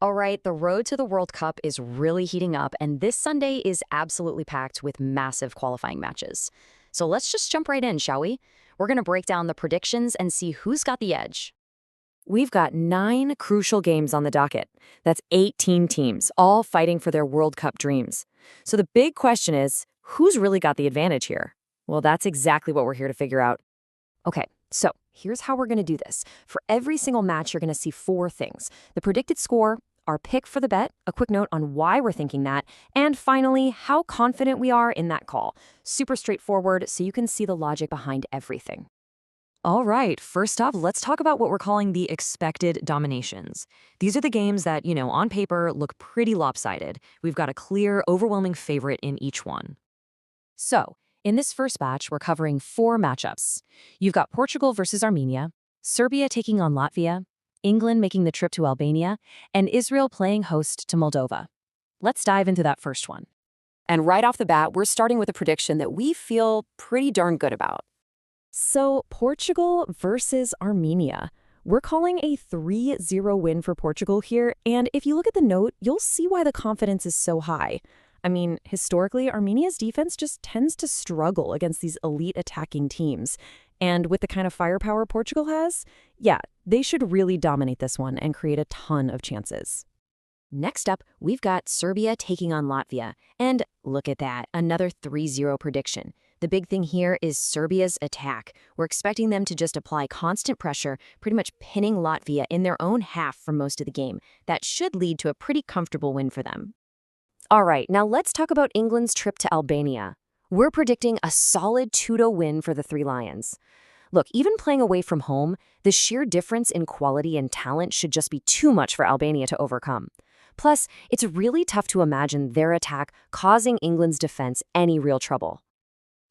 All right, the road to the World Cup is really heating up, and this Sunday is absolutely packed with massive qualifying matches. So let's just jump right in, shall we? We're going to break down the predictions and see who's got the edge. We've got 9 crucial games on the docket. That's 18 teams, all fighting for their World Cup dreams. So the big question is, who's really got the advantage here? Well, that's exactly what we're here to figure out. Okay, so here's how we're going to do this. For every single match, you're going to see 4 things: the predicted score, our pick for the bet, a quick note on why we're thinking that, and finally, how confident we are in that call. Super straightforward, so you can see the logic behind everything. All right, first off, let's talk about what we're calling the expected dominations. These are the games that, on paper look pretty lopsided. We've got a clear, overwhelming favorite in each one. So, in this first batch, we're covering 4 matchups. You've got Portugal versus Armenia, Serbia taking on Latvia, England making the trip to Albania, and Israel playing host to Moldova. Let's dive into that first one. And right off the bat, we're starting with a prediction that we feel pretty darn good about. So, Portugal versus Armenia. We're calling a 3-0 win for Portugal here, and if you look at the note, you'll see why the confidence is so high. I mean, historically, Armenia's defense just tends to struggle against these elite attacking teams. And with the kind of firepower Portugal has, yeah, they should really dominate this one and create a ton of chances. Next up, we've got Serbia taking on Latvia. And look at that, another 3-0 prediction. The big thing here is Serbia's attack. We're expecting them to just apply constant pressure, pretty much pinning Latvia in their own half for most of the game. That should lead to a pretty comfortable win for them. All right, now let's talk about England's trip to Albania. We're predicting a solid 2-0 win for the Three Lions. Look, even playing away from home, the sheer difference in quality and talent should just be too much for Albania to overcome. Plus, it's really tough to imagine their attack causing England's defense any real trouble.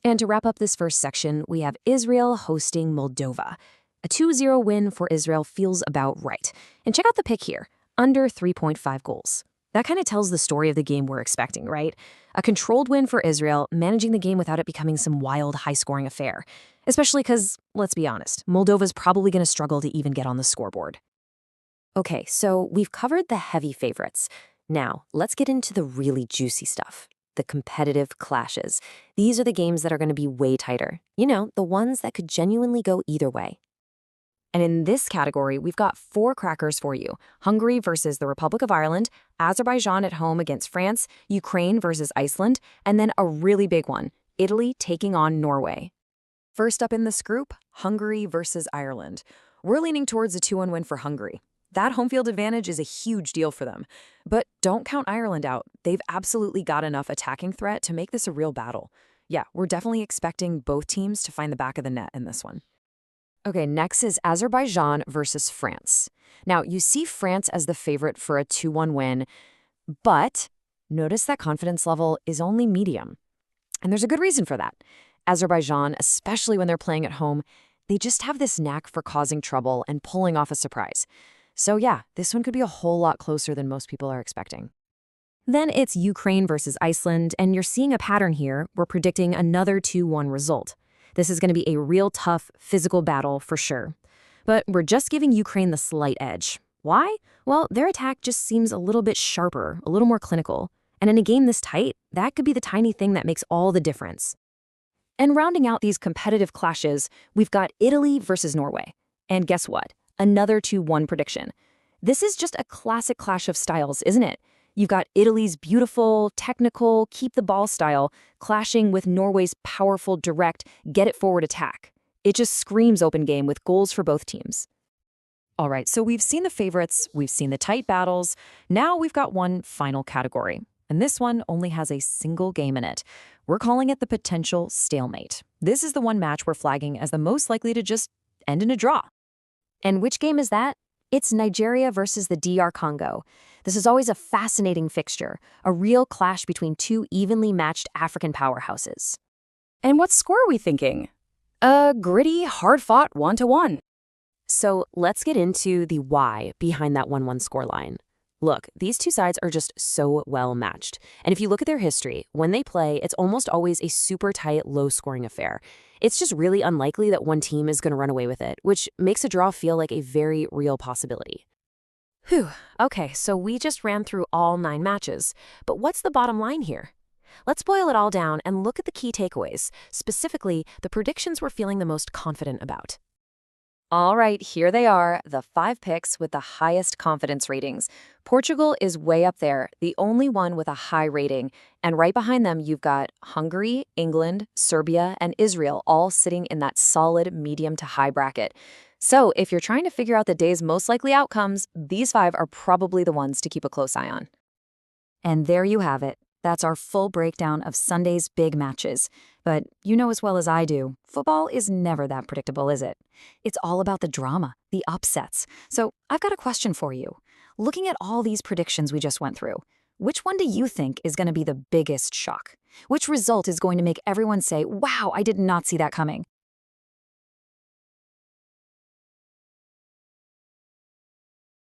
And to wrap up this first section, we have Israel hosting Moldova. A 2-0 win for Israel feels about right. And check out the pick here, under 3.5 goals. That kind of tells the story of the game we're expecting, right? A controlled win for Israel, managing the game without it becoming some wild, high-scoring affair. Especially because, let's be honest, Moldova's probably going to struggle to even get on the scoreboard. Okay, so we've covered the heavy favorites. Now, let's get into the really juicy stuff. The competitive clashes. These are the games that are going to be way tighter. The ones that could genuinely go either way. And in this category, we've got 4 crackers for you. Hungary versus the Republic of Ireland, Azerbaijan at home against France, Ukraine versus Iceland, and then a really big one, Italy taking on Norway. First up in this group, Hungary versus Ireland. We're leaning towards a 2-1 win for Hungary. That home field advantage is a huge deal for them. But don't count Ireland out. They've absolutely got enough attacking threat to make this a real battle. Yeah, we're definitely expecting both teams to find the back of the net in this one. Okay, next is Azerbaijan versus France. Now, you see France as the favorite for a 2-1 win, but notice that confidence level is only medium. And there's a good reason for that. Azerbaijan, especially when they're playing at home, they just have this knack for causing trouble and pulling off a surprise. So yeah, this one could be a whole lot closer than most people are expecting. Then it's Ukraine versus Iceland, and you're seeing a pattern here. We're predicting another 2-1 result. This is going to be a real tough, physical battle for sure. But we're just giving Ukraine the slight edge. Why? Well, their attack just seems a little bit sharper, a little more clinical. And in a game this tight, that could be the tiny thing that makes all the difference. And rounding out these competitive clashes, we've got Italy versus Norway. And guess what? Another 2-1 prediction. This is just a classic clash of styles, isn't it? You've got Italy's beautiful, technical, keep the ball style clashing with Norway's powerful, direct, get it forward attack. It just screams open game with goals for both teams. All right, so we've seen the favorites, we've seen the tight battles. Now we've got one final category. And this one only has a single game in it. We're calling it the potential stalemate. This is the one match we're flagging as the most likely to just end in a draw. And which game is that? It's Nigeria versus the DR Congo. This is always a fascinating fixture, a real clash between 2 evenly matched African powerhouses. And what score are we thinking? A gritty, hard-fought 1-1. So let's get into the why behind that 1-1 scoreline. Look, these two sides are just so well matched. And if you look at their history, when they play, it's almost always a super tight, low-scoring affair. It's just really unlikely that one team is going to run away with it, which makes a draw feel like a very real possibility. Whew, okay, so we just ran through all 9 matches. But what's the bottom line here? Let's boil it all down and look at the key takeaways, specifically the predictions we're feeling the most confident about. All right, here they are, the 5 picks with the highest confidence ratings. Portugal is way up there, the only one with a high rating. And right behind them, you've got Hungary, England, Serbia, and Israel all sitting in that solid medium to high bracket. So if you're trying to figure out the day's most likely outcomes, these 5 are probably the ones to keep a close eye on. And there you have it. That's our full breakdown of Sunday's big matches. But you know as well as I do, football is never that predictable, is it? It's all about the drama, the upsets. So I've got a question for you. Looking at all these predictions we just went through, which one do you think is going to be the biggest shock? Which result is going to make everyone say, wow, I did not see that coming?